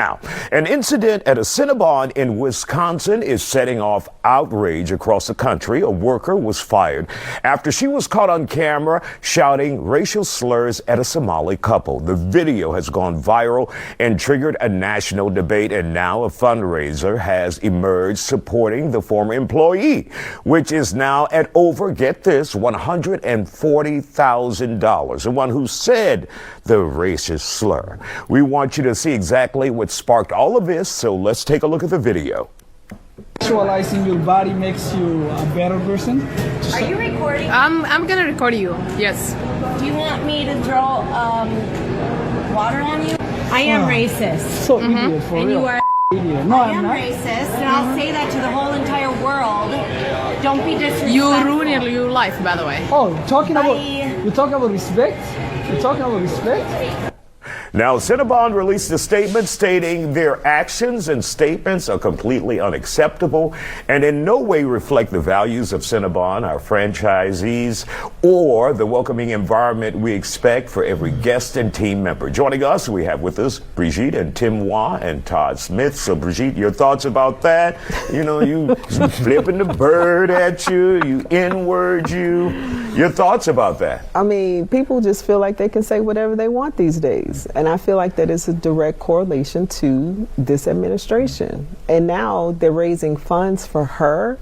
Now, an incident at a Cinnabon in Wisconsin is setting off outrage across the country. A worker was fired after she was caught on camera shouting racial slurs at a Somali couple. The video has gone viral and triggered a national debate, and now a fundraiser has emerged supporting the former employee, which is now at over, get this, $140,000. The one who said the racist slur. We want you to see exactly what sparked all of this, so let's take a look at the video. Visualizing your body makes you a better person. Are you recording? I'm gonna record you, yes. Do you want me to throw water on you? I am racist. So idiot, for And real. you are Idiot. No, I I'm am not. racist, and I'll say that to the whole entire world. Don't be disrespectful. You ruined your life, by the way. Oh, you're talking Bye. about respect? You're talking about respect? Now, Cinnabon released a statement stating their actions and statements are completely unacceptable and in no way reflect the values of Cinnabon, our franchisees, or the welcoming environment we expect for every guest and team member. Joining us, we have with us Brigitte and Tim Wah and Todd Smith. So, Brigitte, your thoughts about that? You know, you flipping the bird at you, you N-word you. Your thoughts about that? I mean, people just feel like they can say whatever they want these days. And I feel like that is a direct correlation to this administration. And now they're raising funds for her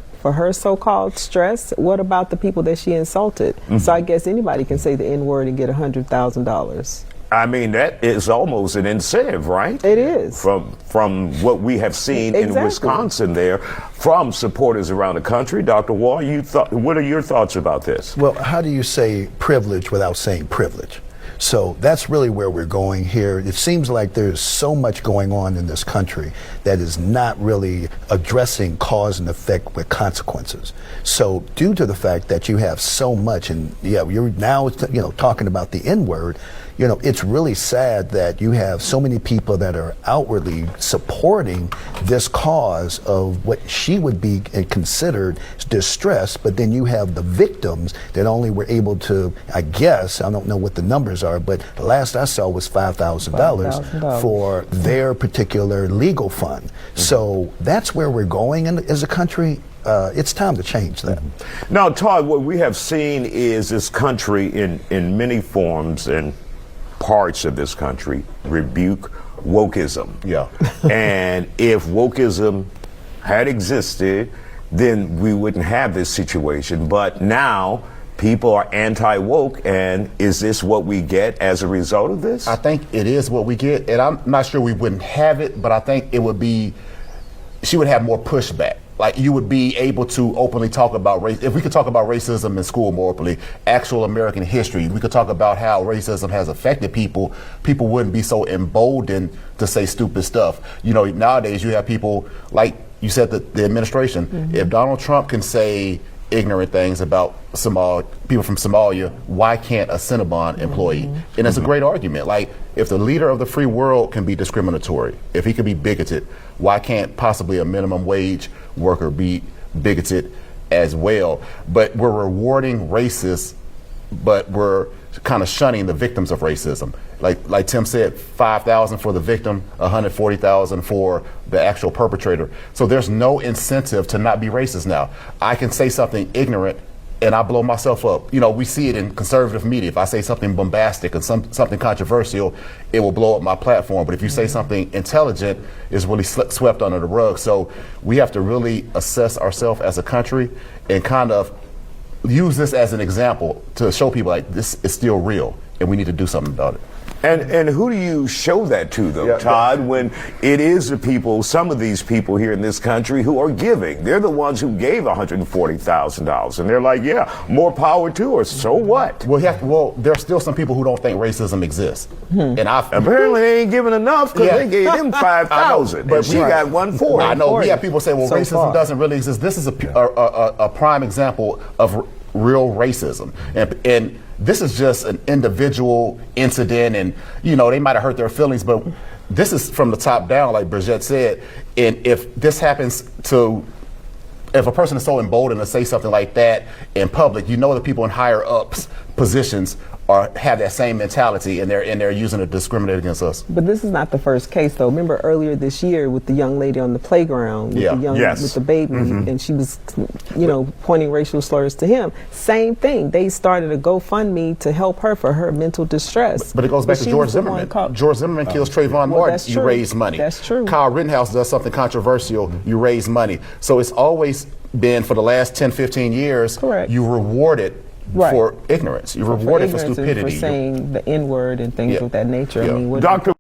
so-called stress. What about the people that she insulted? So I guess anybody can say the N-word and get $100,000. I mean, that is almost an incentive, right? It is. From what we have seen in Wisconsin there, from supporters around the country. Dr. Wall, what are your thoughts about this? Well, how do you say privilege without saying privilege? So that's really where we're going here. It seems like there's so much going on in this country that is not really addressing cause and effect with consequences. So due to the fact that you have so much, and you're now talking about the N-word, it's really sad that you have so many people that are outwardly supporting this cause of what she would be considered distress, but then you have the victims that only were able to, I guess, I don't know what the numbers are, but the last I saw was $5,000 for their particular legal fund. So that's where we're going as a country. It's time to change that. Now, Todd, what we have seen is this country in many forms and parts of this country rebuke wokeism. Yeah. And if wokeism had existed, then we wouldn't have this situation. But now people are anti-woke, and is this what we get as a result of this? I think it is what we get, and I'm not sure we wouldn't have it, but I think it would be, she would have more pushback. Like, you would be able to openly talk about race. If we could talk about racism in school more openly, actual American history, we could talk about how racism has affected people. People wouldn't be so emboldened to say stupid stuff. Nowadays you have people, like you said, the administration. If Donald Trump can say ignorant things about people from Somalia, why can't a Cinnabon employee? And it's a great argument. Like, if the leader of the free world can be discriminatory, if he can be bigoted, why can't possibly a minimum wage worker be bigoted as well? But we're rewarding racists, but we're kind of shunning the victims of racism. Like Tim said, $5,000 for the victim, $140,000 for the actual perpetrator. So there's no incentive to not be racist now. I can say something ignorant and I blow myself up. We see it in conservative media. If I say something bombastic and something controversial, it will blow up my platform. But if you say something intelligent, it's really swept under the rug. So we have to really assess ourselves as a country and kind of use this as an example to show people, like, this is still real and we need to do something about it. And who do you show that to, though, Todd, when it is the people, some of these people here in this country who are giving? They're the ones who gave $140,000, and they're like, yeah, more power to us. So what? Well, there's still some people who don't think racism exists. And apparently they ain't giving enough because they gave them $5,000, but she got $140,000. I know. We have people say, well, racism doesn't really exist. This is a prime example of real racism, and this is just an individual incident, and they might have hurt their feelings, but this is from the top down, like Brigitte said. And if this happens to, if a person is so emboldened to say something like that in public, the people in higher ups positions or have that same mentality, and they're using it to discriminate against us. But this is not the first case, though. Remember earlier this year with the young lady on the playground with Yeah. the young Yes. with the baby, and she was, pointing racial slurs to him. Same thing. They started a GoFundMe to help her for her mental distress. But it goes back to she George was the one Zimmerman. caught- George Zimmerman kills Trayvon Martin. that's You true. raise money. That's true. Kyle Rittenhouse does something controversial. You raise money. So it's always been, for the last 10, 15 years, Correct. you rewarded Right. for ignorance. You rewarded for ignorance and stupidity. for saying the N word and things Yeah. of that nature. Yeah. I mean, what Dr.